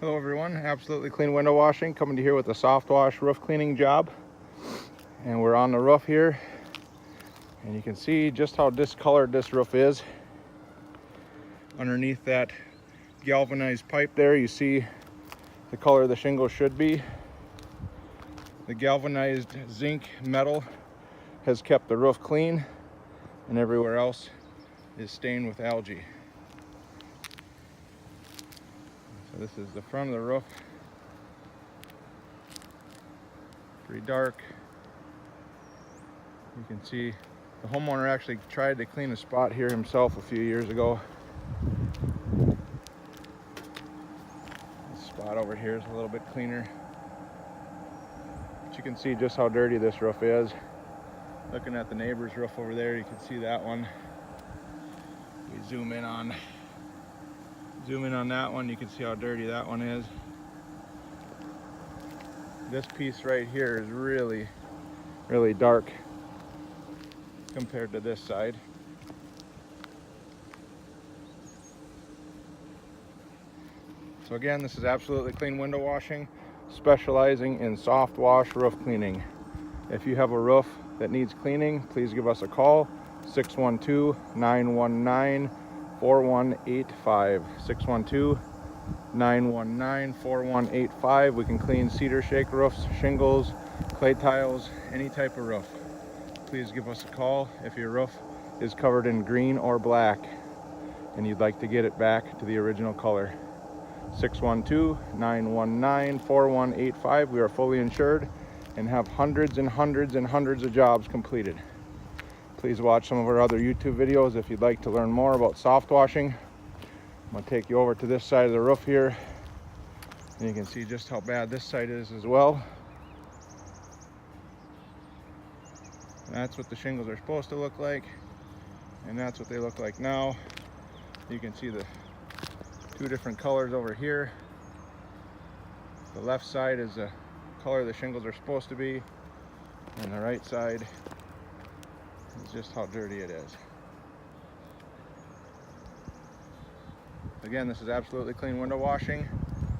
Hello everyone, Absolutely Clean Window Washing, coming to you here with a Softwash roof cleaning job. And we're on the roof here, and you can see just how discolored this roof is. Underneath that galvanized pipe there, you see the color the shingle should be. The galvanized zinc metal has kept the roof clean, and everywhere else is stained with algae. So this is the front of the roof. Pretty dark. You can see the homeowner actually tried to clean a spot here himself a few years ago. This spot over here is a little bit cleaner. But you can see just how dirty this roof is. Looking at the neighbor's roof over there, you can see that one. We zoom in on that one, you can see how dirty that one is. This piece right here is really, really dark compared to this side. So again, this is Absolutely Clean Window Washing, specializing in soft wash roof cleaning. If you have a roof that needs cleaning, please give us a call, 612-919-4185, 612-919-4185. We can clean cedar shake roofs, shingles, clay tiles, any type of roof. Please give us a call if your roof is covered in green or black and you'd like to get it back to the original color. 612-919-4185. We are fully insured and have hundreds and hundreds and hundreds of jobs completed. Please watch some of our other YouTube videos if you'd like to learn more about soft washing. I'm going to take you over to this side of the roof here, and you can see just how bad this side is as well. That's what the shingles are supposed to look like, and that's what they look like now. You can see the two different colors over here. The left side is the color the shingles are supposed to be, and the right side is just how dirty it is. Again, this is Absolutely Clean Window Washing,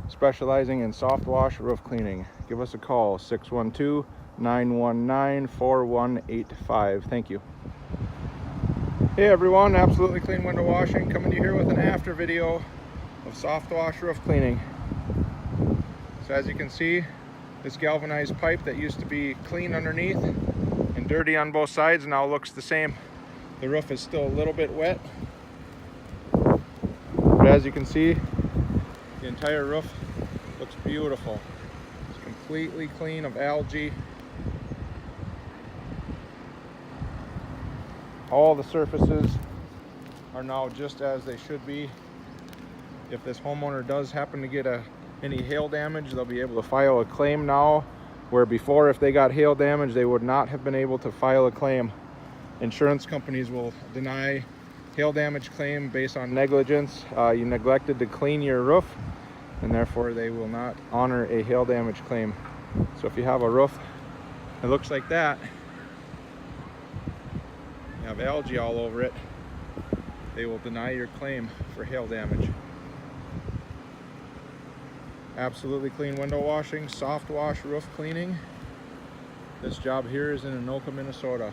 specializing in soft wash roof cleaning. Give us a call, 612-919-4185. Thank you. Hey everyone, Absolutely Clean Window Washing, coming to you here with an after video of soft wash roof cleaning. So as you can see, this galvanized pipe that used to be clean underneath and dirty on both sides now looks the same. The roof is still a little bit wet, but as you can see, the entire roof looks beautiful. It's completely clean of algae. All the surfaces are now just as they should be. If this homeowner does happen to get any hail damage, they'll be able to file a claim now, where before, if they got hail damage, they would not have been able to file a claim. Insurance companies will deny hail damage claim based on negligence. You neglected to clean your roof, and therefore they will not honor a hail damage claim. So if you have a roof that looks like that, you have algae all over it, they will deny your claim for hail damage. Absolutely Clean Window Washing, soft wash roof cleaning. This job here is in Anoka, Minnesota.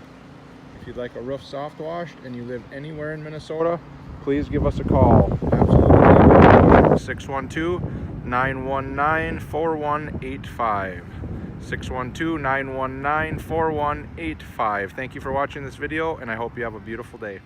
If you'd like a roof soft washed and you live anywhere in Minnesota, please give us a call. Absolutely. 612-919-4185. 612-919-4185. Thank you for watching this video, and I hope you have a beautiful day.